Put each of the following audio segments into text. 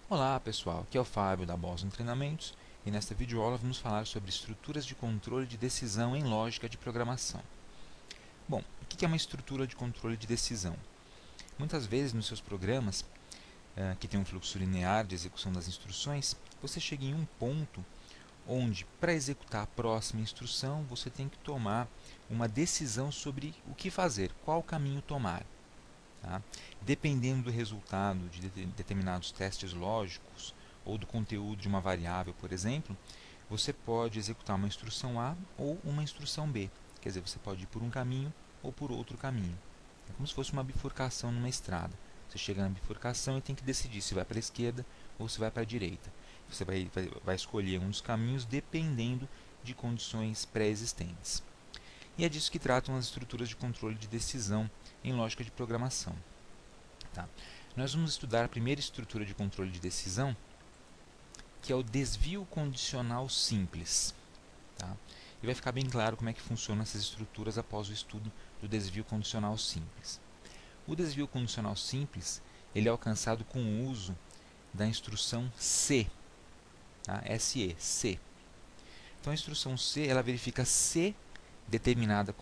Olá pessoal, aqui é o Fábio da Boston Treinamentos e nesta videoaula vamos falar sobre estruturas de controle de decisão em lógica de programação. Bom, o que é uma estrutura de controle de decisão? Muitas vezes nos seus programas, que tem um fluxo linear de execução das instruções, você chega em um ponto onde, para executar a próxima instrução, você tem que tomar uma decisão sobre o que fazer, qual caminho tomar. Tá? Dependendo do resultado de determinados testes lógicos ou do conteúdo de uma variável, por exemplo, você pode executar uma instrução A ou uma instrução B. Quer dizer, você pode ir por um caminho ou por outro caminho. É como se fosse uma bifurcação numa estrada. Você chega na bifurcação e tem que decidir se vai para a esquerda ou se vai para a direita. Você vai escolher um dos caminhos dependendo de condições pré-existentes. E é disso que tratam as estruturas de controle de decisão em lógica de programação. Tá? Nós vamos estudar a primeira estrutura de controle de decisão, que é o desvio condicional simples. Tá? E vai ficar bem claro como é que funcionam essas estruturas após o estudo do desvio condicional simples. O desvio condicional simples ele é alcançado com o uso da instrução C, tá? SE, C. Então a instrução C ela verifica se determinada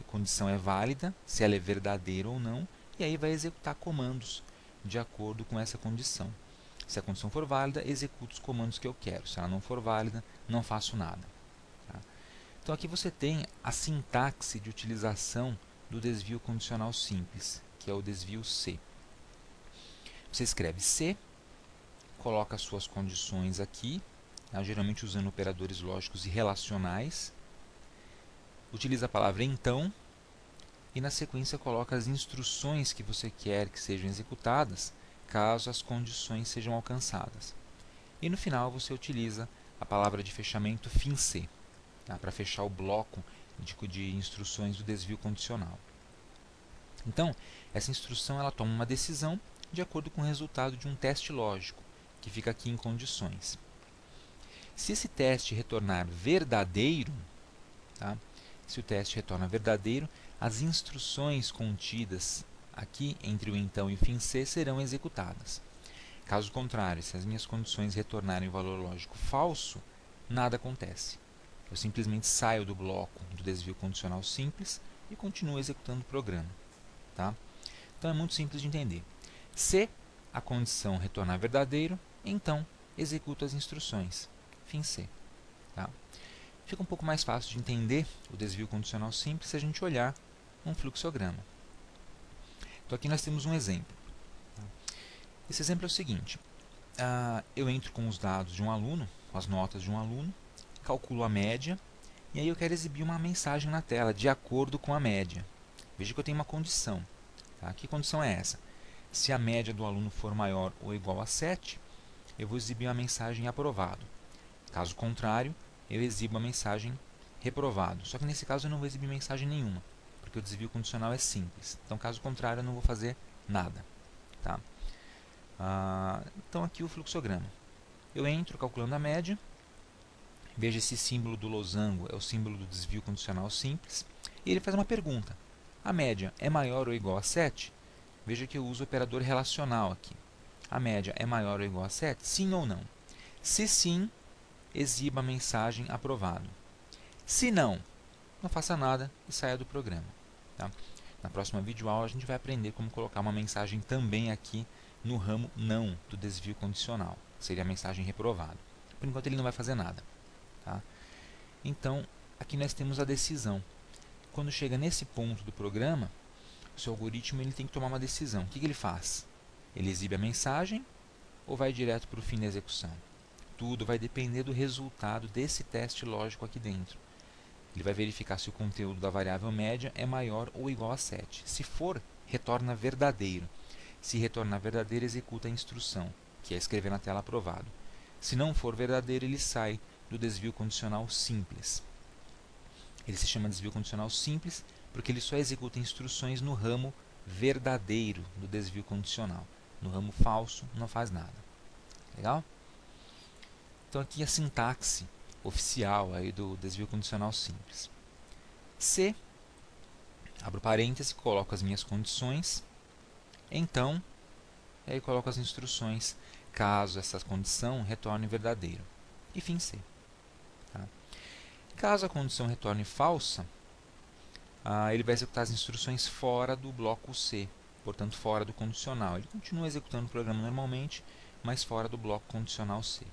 condição é válida, se ela é verdadeira ou não, e aí vai executar comandos de acordo com essa condição. Se a condição for válida, executo os comandos que eu quero. Se ela não for válida, não faço nada. Tá? Então aqui você tem a sintaxe de utilização do desvio condicional simples, que é o desvio C. Você escreve C, coloca as suas condições aqui, tá? Geralmente usando operadores lógicos e relacionais, utiliza a palavra então e na sequência coloca as instruções que você quer que sejam executadas caso as condições sejam alcançadas. E no final você utiliza a palavra de fechamento fim C, tá? Para fechar o bloco de instruções do desvio condicional. Então, essa instrução ela toma uma decisão de acordo com o resultado de um teste lógico, que fica aqui em condições. Se esse teste retornar verdadeiro, tá? Se o teste retorna verdadeiro, as instruções contidas aqui entre o então e o fim C serão executadas. Caso contrário, se as minhas condições retornarem o valor lógico falso, nada acontece. Eu simplesmente saio do bloco do desvio condicional simples e continuo executando o programa. Tá? Então é muito simples de entender. Se a condição retornar verdadeiro, então executo as instruções. Fim C. Tá? Fica um pouco mais fácil de entender o desvio condicional simples se a gente olhar um fluxograma. Então aqui nós temos um exemplo. Esse exemplo é o seguinte: eu entro com os dados de um aluno, com as notas de um aluno, calculo a média, e aí eu quero exibir uma mensagem na tela de acordo com a média. Veja que eu tenho uma condição. Tá? Que condição é essa? Se a média do aluno for maior ou igual a 7, eu vou exibir uma mensagem aprovado. Caso contrário, eu exibo a mensagem reprovado. Só que nesse caso eu não vou exibir mensagem nenhuma, porque o desvio condicional é simples. Então, caso contrário, eu não vou fazer nada. Tá? Então, aqui o fluxograma. Eu entro calculando a média. Veja esse símbolo do losango, é o símbolo do desvio condicional simples. E ele faz uma pergunta. A média é maior ou igual a 7? Veja que eu uso o operador relacional aqui. A média é maior ou igual a 7? Sim ou não? Se sim, exiba a mensagem aprovado. Se não, não faça nada e saia do programa. Tá? Na próxima videoaula a gente vai aprender como colocar uma mensagem também aqui no ramo não do desvio condicional. Seria a mensagem reprovado. Por enquanto ele não vai fazer nada. Tá? Então, aqui nós temos a decisão. Quando chega nesse ponto do programa, o seu algoritmo ele tem que tomar uma decisão. O que ele faz? Ele exibe a mensagem ou vai direto para o fim da execução? Tudo vai depender do resultado desse teste lógico aqui dentro. Ele vai verificar se o conteúdo da variável média é maior ou igual a 7. Se for, retorna verdadeiro. Se retornar verdadeiro, executa a instrução, que é escrever na tela aprovado. Se não for verdadeiro, ele sai do desvio condicional simples. Ele se chama desvio condicional simples porque ele só executa instruções no ramo verdadeiro do desvio condicional. No ramo falso, não faz nada. Legal? Então aqui a sintaxe oficial aí do desvio condicional simples. Se, abro parêntese, coloco as minhas condições, então, aí coloco as instruções. caso essa condição retorne verdadeiro. E fim C. Tá? Caso a condição retorne falsa, ele vai executar as instruções fora do bloco C, portanto fora do condicional. Ele continua executando o programa normalmente, mas fora do bloco condicional C.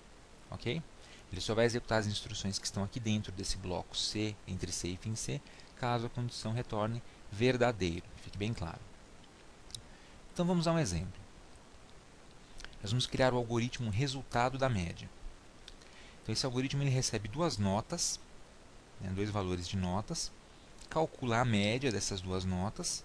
Ok? Ele só vai executar as instruções que estão aqui dentro desse bloco C, entre C e fim C, caso a condição retorne verdadeiro. Fique bem claro. Então vamos a um exemplo. Nós vamos criar o algoritmo resultado da média. Então esse algoritmo ele recebe duas notas, dois valores de notas, calcula a média dessas duas notas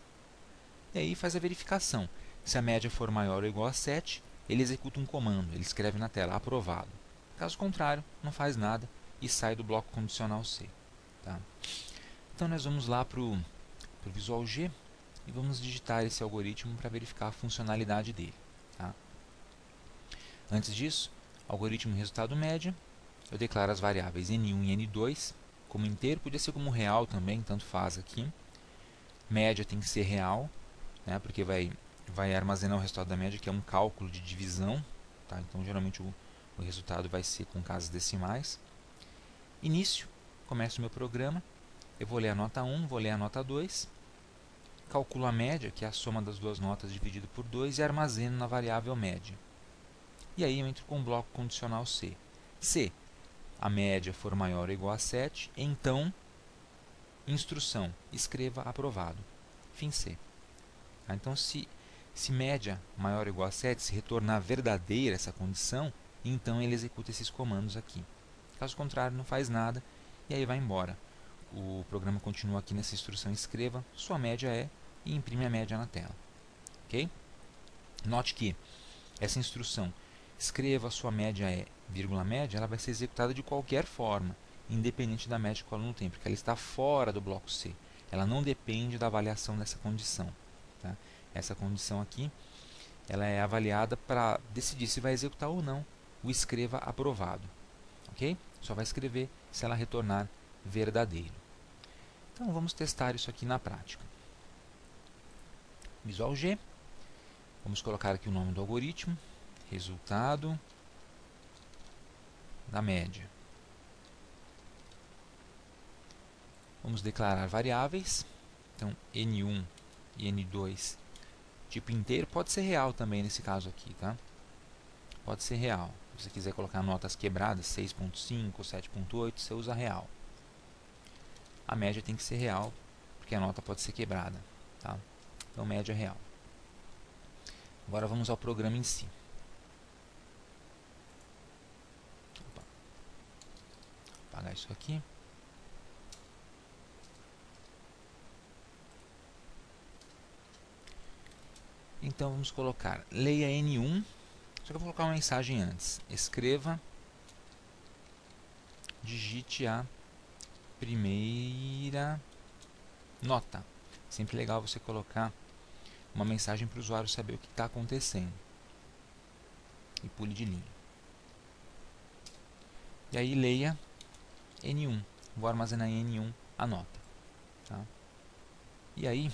e aí faz a verificação. Se a média for maior ou igual a 7, ele executa um comando, ele escreve na tela aprovado. Caso contrário, não faz nada e sai do bloco condicional C. Tá? Então nós vamos lá para o Visual G e vamos digitar esse algoritmo para verificar a funcionalidade dele. Tá? Antes disso, algoritmo resultado média, eu declaro as variáveis N1 e N2 como inteiro, podia ser como real também, tanto faz aqui. Média tem que ser real, né, porque vai armazenar o resultado da média, que é um cálculo de divisão. Tá? Então, geralmente, o resultado vai ser com casas decimais. Início, começo o meu programa. Eu vou ler a nota 1, vou ler a nota 2. Calculo a média, que é a soma das duas notas dividido por 2, e armazeno na variável média. E aí eu entro com o bloco condicional C. Se a média for maior ou igual a 7, então, instrução, escreva aprovado. Fim C. Então, se média maior ou igual a 7, se retornar verdadeira essa condição, então ele executa esses comandos aqui. Caso contrário, não faz nada e aí vai embora. O programa continua aqui nessa instrução, escreva, sua média é, e imprime a média na tela. Ok? Note que essa instrução, escreva sua média é, vírgula média, ela vai ser executada de qualquer forma, independente da média que o aluno tem, porque ela está fora do bloco C. Ela não depende da avaliação dessa condição. Tá? Essa condição aqui, ela é avaliada para decidir se vai executar ou não o escreva aprovado. Ok? Só vai escrever se ela retornar verdadeiro. Então vamos testar isso aqui na prática. Visual G. Vamos colocar aqui o nome do algoritmo. Resultado da média. Vamos declarar variáveis. Então, N1 e N2, tipo inteiro, pode ser real também nesse caso aqui, tá? Pode ser real. Se você quiser colocar notas quebradas, 6.5 ou 7.8, você usa real. A média tem que ser real, porque a nota pode ser quebrada, tá? Então, média real. Agora vamos ao programa em si. Opa. Vou apagar isso aqui. Então vamos colocar leia N1, só que eu vou colocar uma mensagem antes. Escreva, digite a primeira nota. Sempre legal você colocar uma mensagem para o usuário saber o que está acontecendo. E pule de linha. E aí leia N1. Vou armazenar em N1 a nota. Tá? E aí,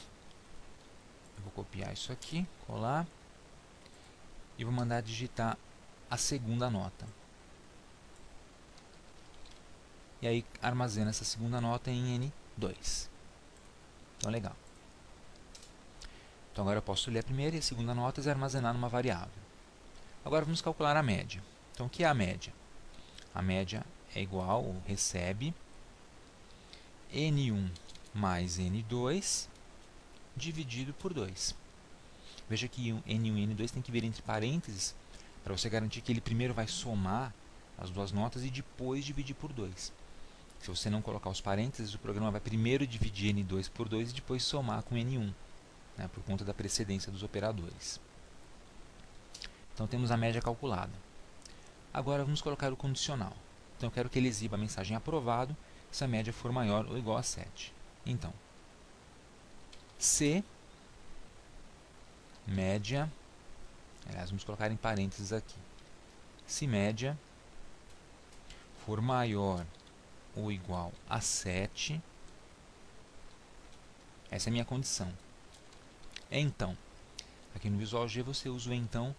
eu vou copiar isso aqui, colar. E vou mandar digitar a segunda nota. E aí armazena essa segunda nota em N2. Então, legal. Então, agora eu posso ler a primeira e a segunda notas e armazenar numa variável. Agora vamos calcular a média. Então, o que é a média? A média é igual, ou recebe, N1 mais N2 dividido por 2. Veja que N1 e N2 tem que vir entre parênteses para você garantir que ele primeiro vai somar as duas notas e depois dividir por 2. Se você não colocar os parênteses, o programa vai primeiro dividir N2 por 2 e depois somar com N1, né, por conta da precedência dos operadores. Então temos a média calculada. Agora vamos colocar o condicional. Então eu quero que ele exiba a mensagem aprovado se a média for maior ou igual a 7. Então, se média, aliás, vamos colocar em parênteses aqui, se média for maior ou igual a 7, essa é a minha condição. Então, aqui no Visual G você usa o então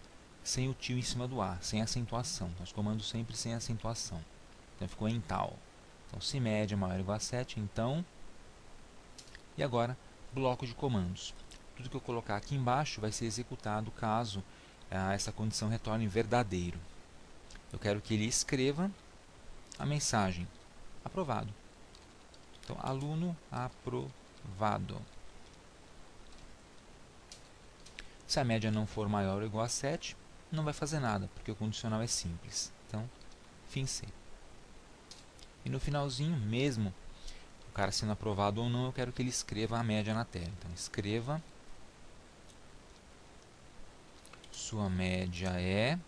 sem o tio em cima do A, sem acentuação. Então, os comandos sempre sem acentuação. Então ficou em tal. Então, se média é maior ou igual a 7, então... E agora, bloco de comandos. Tudo que eu colocar aqui embaixo vai ser executado caso essa condição retorne verdadeiro. Eu quero que ele escreva a mensagem aprovado. Então, aluno aprovado. Se a média não for maior ou igual a 7, não vai fazer nada, porque o condicional é simples. Então, fim C. E no finalzinho, mesmo o cara sendo aprovado ou não, eu quero que ele escreva a média na tela. Então, escreva sua média é...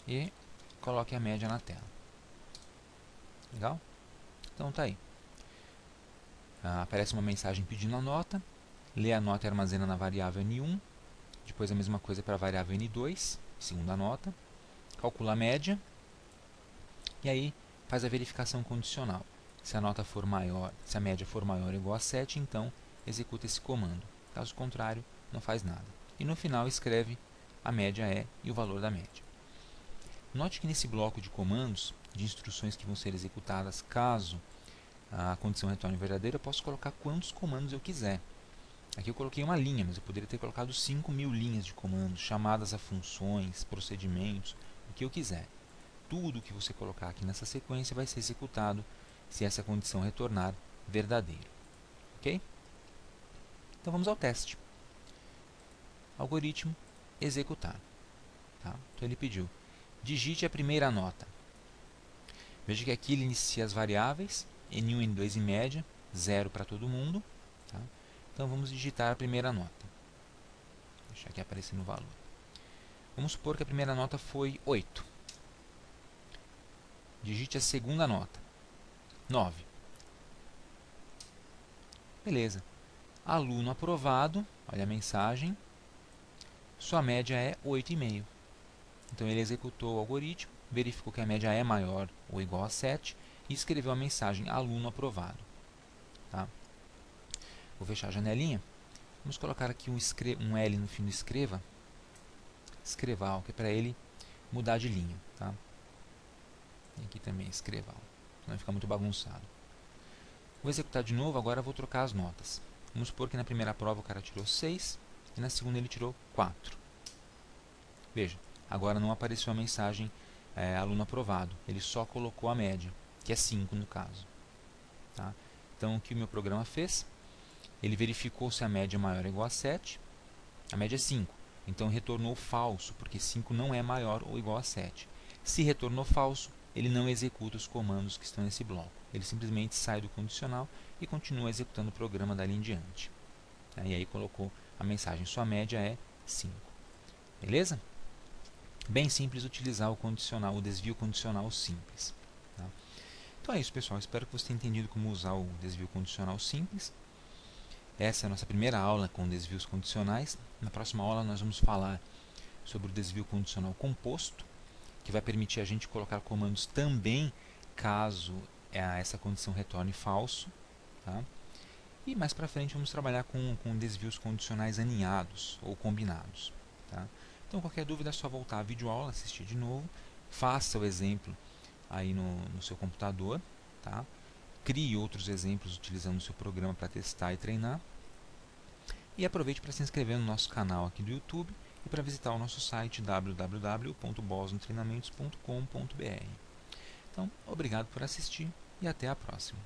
E coloque a média na tela. Legal? Então, tá aí. Aparece uma mensagem pedindo a nota. Lê a nota e armazena na variável N1. Depois a mesma coisa para a variável N2, segunda nota. Calcula a média. E aí faz a verificação condicional. Se a nota for maior, se a média for maior ou igual a 7, então executa esse comando. Caso contrário, não faz nada. E no final escreve a média é e o valor da média. Note que nesse bloco de comandos, de instruções que vão ser executadas caso a condição retorne verdadeira, eu posso colocar quantos comandos eu quiser. Aqui eu coloquei uma linha, mas eu poderia ter colocado 5.000 linhas de comandos, chamadas a funções, procedimentos, o que eu quiser. Tudo que você colocar aqui nessa sequência vai ser executado se essa condição retornar verdadeiro. Ok? Então vamos ao teste. Algoritmo, executar. Tá? Então ele pediu, digite a primeira nota. Veja que aqui ele inicia as variáveis, N1, N2 e média, 0 para todo mundo. Tá? Então vamos digitar a primeira nota. Vou deixar aqui aparecendo o valor. Vamos supor que a primeira nota foi 8. Digite a segunda nota, 9. Beleza. Aluno aprovado, olha a mensagem. Sua média é 8,5. Então ele executou o algoritmo, verificou que a média é maior ou igual a 7 e escreveu a mensagem aluno aprovado. Tá? Vou fechar a janelinha. Vamos colocar aqui um L no fim do escreva. Escreval, que é para ele mudar de linha. Tá? E aqui também escreval, não vai ficar muito bagunçado. Vou executar de novo, agora vou trocar as notas. Vamos supor que na primeira prova o cara tirou 6 e na segunda ele tirou 4. Veja, agora não apareceu a mensagem aluno aprovado, ele só colocou a média, que é 5 no caso. Tá? Então o que o meu programa fez? Ele verificou se a média é maior ou igual a 7, a média é 5, então retornou falso, porque 5 não é maior ou igual a 7. Se retornou falso, ele não executa os comandos que estão nesse bloco. Ele simplesmente sai do condicional e continua executando o programa dali em diante. E aí colocou a mensagem, sua média é 5. Beleza? Bem simples utilizar o condicional, o desvio condicional simples. Tá? Então é isso, pessoal. Espero que você tenha entendido como usar o desvio condicional simples. Essa é a nossa primeira aula com desvios condicionais. Na próxima aula nós vamos falar sobre o desvio condicional composto, que vai permitir a gente colocar comandos também caso essa condição retorne falso. Tá? E mais para frente vamos trabalhar com desvios condicionais aninhados ou combinados. Tá? Então qualquer dúvida é só voltar à videoaula, assistir de novo, faça o exemplo aí no seu computador, tá? Crie outros exemplos utilizando o seu programa para testar e treinar. E aproveite para se inscrever no nosso canal aqui do YouTube e para visitar o nosso site www.bosontreinamentos.com.br. Então, obrigado por assistir e até a próxima.